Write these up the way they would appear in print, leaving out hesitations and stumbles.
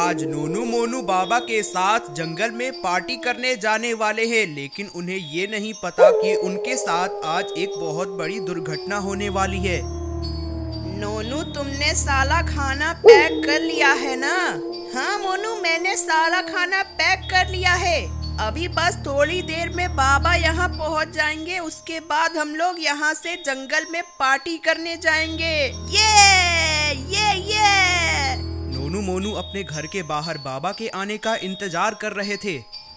आज नोनू मोनू बाबा के साथ जंगल में पार्टी करने जाने वाले हैं, लेकिन उन्हें ये नहीं पता कि उनके साथ आज एक बहुत बड़ी दुर्घटना होने वाली है। नोनू, तुमने सारा खाना पैक कर लिया है ना? हाँ मोनू, मैंने सारा खाना पैक कर लिया है। अभी बस थोड़ी देर में बाबा यहाँ पहुँच जाएंगे, उसके बाद हम लोग यहाँ से जंगल में पार्टी करने जाएंगे। ये नोनू मोनू अपने घर के बाहर बाबा के आने का इंतजार कर रहे थे,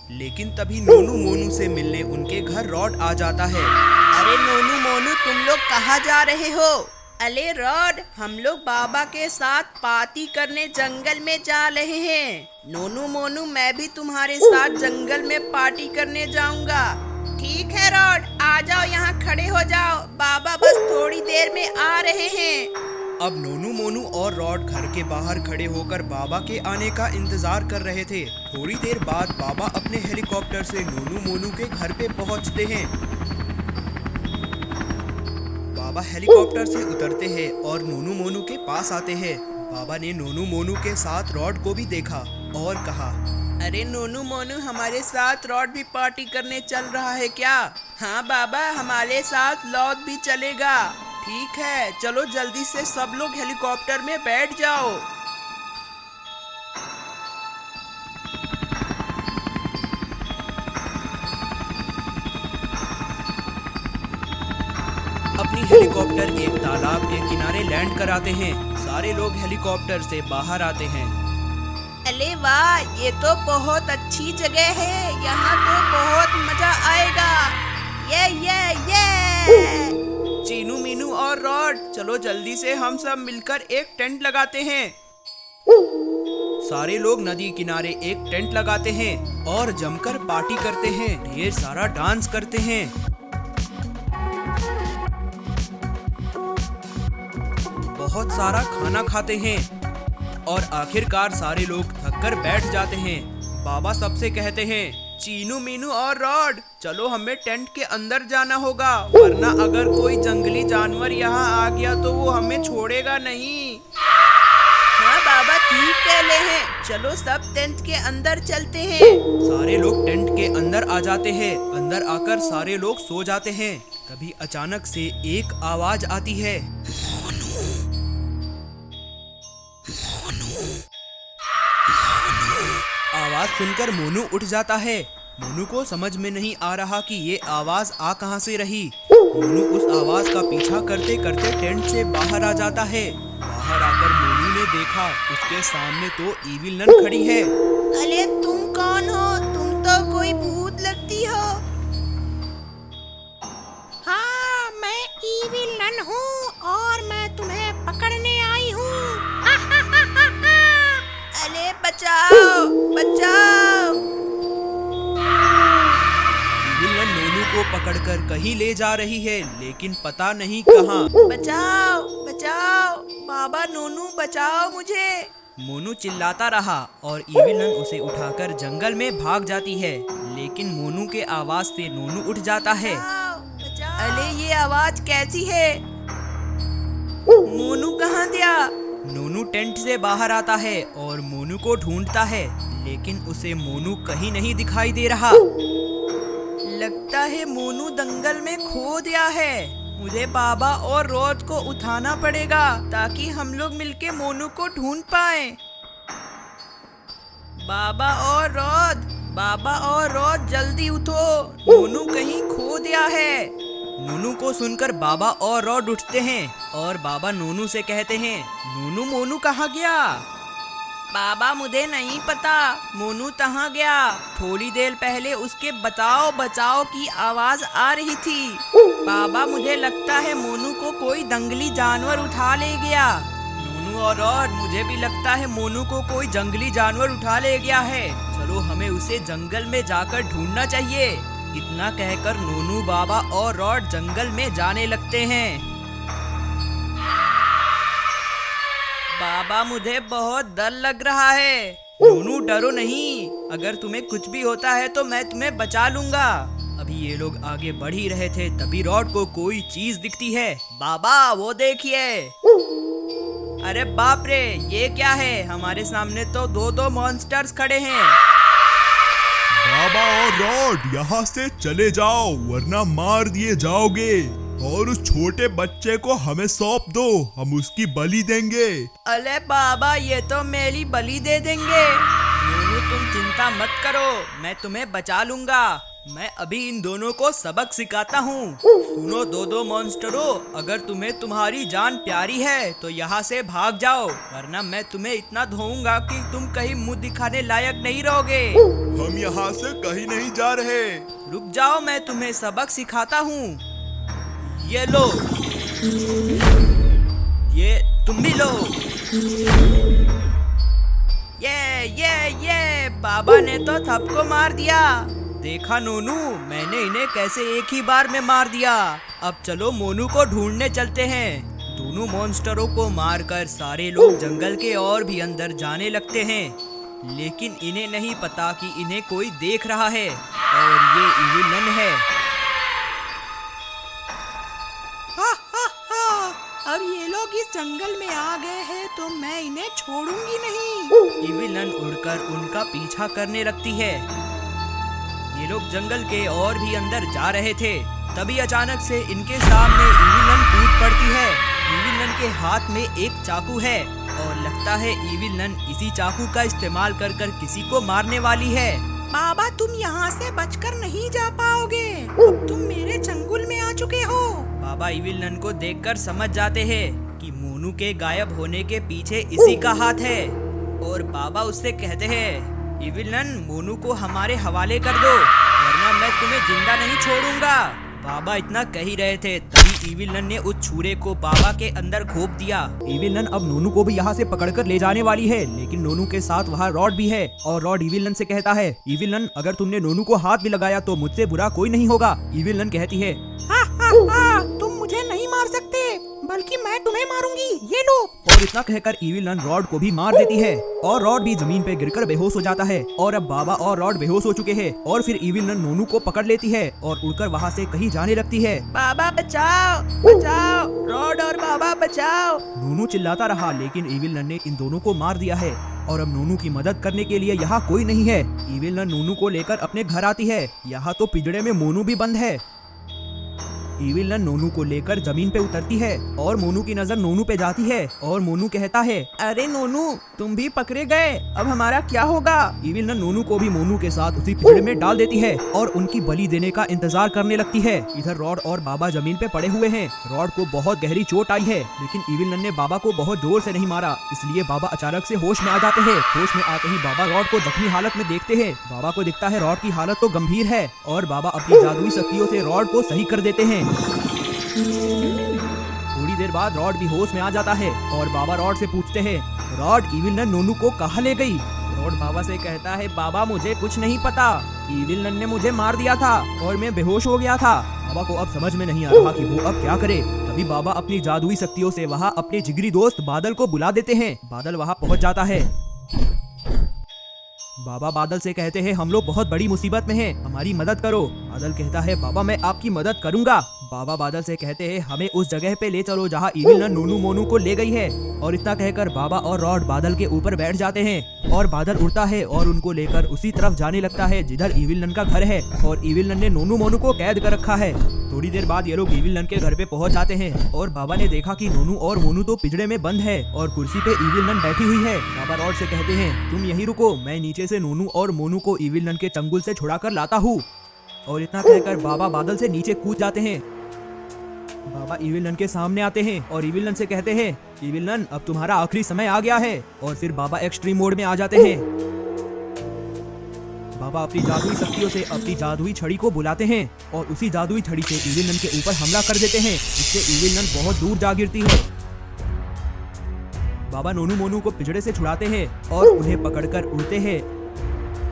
लेकिन तभी नोनू मोनू से मिलने उनके घर रॉड आ जाता है। अरे नोनू मोनू, तुम लोग कहाँ जा रहे हो? अरे रॉड, हम लोग बाबा के साथ पार्टी करने जंगल में जा रहे हैं। नोनू मोनू, मैं भी तुम्हारे साथ जंगल में पार्टी करने जाऊंगा। ठीक है रॉड, आ जाओ, यहाँ खड़े हो जाओ, बाबा बस थोड़ी देर में आ रहे हैं। अब नोनू मोनू और रॉड घर के बाहर खड़े होकर बाबा के आने का इंतजार कर रहे थे। थोड़ी देर बाद बाबा अपने हेलीकॉप्टर से नोनू मोनू के घर पे पहुंचते हैं। बाबा हेलीकॉप्टर से उतरते हैं और नोनू मोनू के पास आते हैं। बाबा ने नोनू मोनू के साथ रॉड को भी देखा और कहा, अरे नोनू मोनू, हमारे साथ रॉड भी पार्टी करने चल रहा है क्या? हाँ बाबा, हमारे साथ रॉड भी चलेगा। ठीक है, चलो जल्दी से सब लोग हेलीकॉप्टर में बैठ जाओ। अपनी हेलीकॉप्टर एक तालाब के किनारे लैंड कराते हैं। सारे लोग हेलीकॉप्टर से बाहर आते हैं। अरे वाह, ये तो बहुत अच्छी जगह है, यहाँ तो बहुत मजा आएगा। ये चीनू मीनू और रॉड, चलो जल्दी से हम सब मिलकर एक टेंट लगाते हैं। सारे लोग नदी किनारे एक टेंट लगाते हैं और जमकर पार्टी करते हैं, ढेर सारा डांस करते हैं। बहुत सारा खाना खाते हैं और आखिरकार सारे लोग थककर बैठ जाते हैं। बाबा सबसे कहते हैं, चीनू मीनू और रॉड, चलो हमें टेंट के अंदर जाना होगा, वरना अगर कोई जंगली जानवर यहाँ आ गया तो वो हमें छोड़ेगा नहीं। हाँ बाबा, ठीक कह रहे हैं, चलो सब टेंट के अंदर चलते हैं। सारे लोग टेंट के अंदर आ जाते हैं। अंदर आकर सारे लोग सो जाते हैं। तभी अचानक से एक आवाज आती है, आवाज सुनकर मोनू उठ जाता है। मोनू को समझ में नहीं आ रहा कि ये आवाज आ कहां से रही। मोनू उस आवाज का पीछा करते करते टेंट से बाहर आ जाता है। बाहर आकर मोनू ने देखा, उसके सामने तो ईविल नन खड़ी है। अरे तुम कौन हो? तुम तो कोई भूत लगती हो। हाँ, मैं ईविल नन हूँ और मैं तुम्हें पकड़ने आई हूँ। अरे बचाओ बचाओ। ईविल नन मोनू को पकड़कर कहीं ले जा रही है, लेकिन पता नहीं कहाँ। बचाओ बचाओ, बाबा नोनू बचाओ मुझे। मोनू चिल्लाता रहा और ईविल नन उसे उठाकर जंगल में भाग जाती है, लेकिन मोनू के आवाज से नोनू उठ जाता है। अरे ये आवाज कैसी है? मोनू कहाँ गया? नोनू टेंट से बाहर आता है और मोनू को ढूंढता है, लेकिन उसे मोनू कहीं नहीं दिखाई दे रहा। लगता है मोनू दंगल में खो गया है। मुझे बाबा और रॉड को उठाना पड़ेगा ताकि हम लोग मिलके मोनू को ढूंढ पाए। बाबा और रॉड जल्दी उठो, मोनू कहीं खो गया है। नोनू को सुनकर बाबा और रॉड उठते हैं और बाबा नोनू से कहते हैं, नोनू मोनू कहाँ गया? बाबा मुझे नहीं पता, मोनू कहाँ गया? थोड़ी देर पहले उसके बचाओ बचाओ की आवाज आ रही थी। बाबा मुझे लगता है मोनू को कोई जंगली जानवर उठा ले गया। नोनू और रॉड, मुझे भी लगता है मोनू को कोई जंगली जानवर उठा ले गया है। चलो हमें उसे जंगल में जाकर ढूंढना चाहिए। इतना कहकर नोनू, बाबा और रॉड जंगल में जाने लगते हैं। बाबा मुझे बहुत डर लग रहा है। नोनू डरो नहीं, अगर तुम्हें कुछ भी होता है तो मैं तुम्हें बचा लूंगा। अभी ये लोग आगे बढ़ ही रहे थे, तभी रॉड को कोई चीज दिखती है। बाबा वो देखिए। अरे बाप रे, ये क्या है? हमारे सामने तो दो मॉन्स्टर्स खड़े हैं। बाबा और रॉड, यहाँ से चले जाओ वरना मार दिए जाओगे। और उस छोटे बच्चे को हमें सौंप दो, हम उसकी बलि देंगे। अरे बाबा, ये तो मेरी बलि दे देंगे। नूनू, तुम चिंता मत करो, मैं तुम्हें बचा लूंगा। मैं अभी इन दोनों को सबक सिखाता हूँ। सुनो दो मॉन्स्टरों, अगर तुम्हें तुम्हारी जान प्यारी है तो यहाँ से भाग जाओ, वरना मैं तुम्हें इतना धोऊंगा कि तुम कहीं मुंह दिखाने लायक नहीं रहोगे। हम यहाँ से कहीं नहीं जा रहे। रुक जाओ, मैं तुम्हें सबक सिखाता हूँ। ये लो, ये तुम भी लो। ये बाबा ने तो सबको मार दिया। देखा नोनू, मैंने इन्हें कैसे एक ही बार में मार दिया। अब चलो मोनू को ढूंढने चलते हैं। दोनों मॉन्स्टरों को मारकर सारे लोग जंगल के और भी अंदर जाने लगते हैं, लेकिन इन्हें नहीं पता कि इन्हें कोई देख रहा है और ये इविलन है। अब ये लोग इस जंगल में आ गए हैं तो मैं इन्हें छोड़ूंगी नहीं। इविलन उड़कर उनका पीछा करने लगती है। ये लोग जंगल के और भी अंदर जा रहे थे, तभी अचानक से इनके सामने इविलन कूद पड़ती है। इविलन के हाथ में एक चाकू है और लगता है इविलन इसी चाकू का इस्तेमाल कर किसी को मारने वाली है। बाबा, तुम यहाँ से बचकर नहीं जा पाओगे, अब तुम मेरे चंगुल में आ चुके हो। बाबा इविलन को देखकर समझ जाते हैं कि मोनू के गायब होने के पीछे इसी का हाथ है, और बाबा उससे कहते हैं, इविलन, मोनू को हमारे हवाले कर दो, वरना मैं तुम्हें जिंदा नहीं छोड़ूंगा। बाबा इतना कह ही रहे थे, तभी इविलन ने उस छुरे को बाबा के अंदर घोंप दिया। इविलन अब नोनू को भी यहाँ से पकड़कर ले जाने वाली है, लेकिन नोनू के साथ वहाँ रॉड भी है, और रॉड इविलन से कहता है, इविलन, अगर तुमने नोनू को हाथ भी लगाया तो मुझसे बुरा कोई नहीं होगा। इविलन कहती है, तुम मुझे नहीं मार सकते, बल्कि मैं तुम्हें मारूंगी, ये लो। और इतना कहकर इविलन रॉड को भी मार देती है, और रॉड भी जमीन पे गिरकर बेहोश हो जाता है। और अब बाबा और रॉड बेहोश हो चुके हैं, और फिर इविलन नोनू को पकड़ लेती है और उड़कर वहाँ से कहीं जाने लगती है। बाबा बचाओ, बचाओ, रॉड और बाबा बचाओ। नोनू चिल्लाता रहा, लेकिन इविलन ने इन दोनों को मार दिया है, और अब नोनू की मदद करने के लिए यहाँ कोई नहीं है। इविलन नोनू को लेकर अपने घर आती है। यहाँ तो पिंजड़े में मोनू भी बंद है। इविलन नोनू को लेकर जमीन पे उतरती है, और मोनू की नजर नोनू पे जाती है, और मोनू कहता है, अरे नोनू, तुम भी पकड़े गए, अब हमारा क्या होगा? इविलन नोनू को भी मोनू के साथ उसी पिंजरे में डाल देती है और उनकी बलि देने का इंतजार करने लगती है। इधर रॉड और बाबा जमीन पे पड़े हुए हैं। रॉड को बहुत गहरी चोट आई है, लेकिन इविलन ने बाबा को बहुत जोर से नहीं मारा, इसलिए बाबा अचानक से होश में आ जाते हैं। होश में आते ही बाबा रॉड को जख्मी हालत में देखते हैं। बाबा को दिखता है रॉड की हालत तो गंभीर है, और बाबा अपनी जादुई शक्तियों से रॉड को सही कर देते हैं। थोड़ी देर बाद रॉड भी होश में आ जाता है, और बाबा रॉड से पूछते हैं, रॉड, इविलन नोनू को कहाँ ले गई? रॉड बाबा से कहता है, बाबा मुझे कुछ नहीं पता, इविलन ने मुझे मार दिया था और मैं बेहोश हो गया था। बाबा को अब समझ में नहीं आ रहा कि वो अब क्या करे। तभी बाबा अपनी जादुई शक्तियों से वहाँ अपने जिगरी दोस्त बादल को बुला देते हैं। बादल वहाँ पहुँच जाता है। बाबा बादल से कहते हैं, हम लोग बहुत बड़ी मुसीबत में हैं, हमारी मदद करो। बादल कहता है, बाबा मैं आपकी मदद करूंगा। बाबा बादल से कहते हैं, हमें उस जगह पे ले चलो जहाँ इविलन नोनू मोनू को ले गई है। और इतना कहकर बाबा और रॉड बादल के ऊपर बैठ जाते हैं, और बादल उड़ता है और उनको लेकर उसी तरफ जाने लगता है जिधर इविलन का घर है, और इविलन ने नोनू मोनू को कैद कर रखा है। थोड़ी देर बाद ये लोग इविलन के घर पे पहुंच जाते हैं, और बाबा ने देखा कि नोनू और मोनू तो पिंजरे में बंद है और कुर्सी पे इविलन बैठी हुई है। बाबा रॉड से कहते हैं, तुम यहीं रुको, मैं नीचे से नोनू और मोनू को इविलन के चंगुल से छुड़ा कर लाता हूँ। और इतना कहकर बाबा बादल से नीचे कूद जाते हैं। बाबा इविलन के सामने आते हैं और इविलन से कहते हैं, इविलन अब तुम्हारा आखिरी समय आ गया है। और फिर बाबा एक्सट्रीम मोड में आ जाते हैं। बाबा अपनी जादुई शक्तियों से अपनी जादुई छड़ी को बुलाते हैं, और उसी जादुई छड़ी से इविलन के ऊपर हमला कर देते हैं, जिससे इविलन बहुत दूर जा गिरती है। बाबा नोनू मोनू को पिंजरे से छुड़ाते हैं और उन्हें पकड़कर उड़ते हैं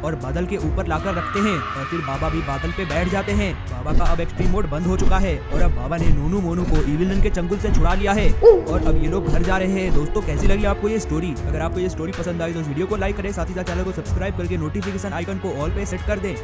और बादल के ऊपर लाकर रखते हैं, और फिर बाबा भी बादल पे बैठ जाते हैं। बाबा का अब एक्सट्रीम मोड बंद हो चुका है, और अब बाबा ने नोनू मोनू को इविलन के चंगुल से छुड़ा लिया है, और अब ये लोग घर जा रहे हैं। दोस्तों, कैसी लगी आपको ये स्टोरी? अगर आपको ये स्टोरी पसंद आई तो इस वीडियो को लाइक करें, साथ ही साथ चैनल को सब्सक्राइब करके नोटिफिकेशन आइकन को ऑल पे सेट कर दें।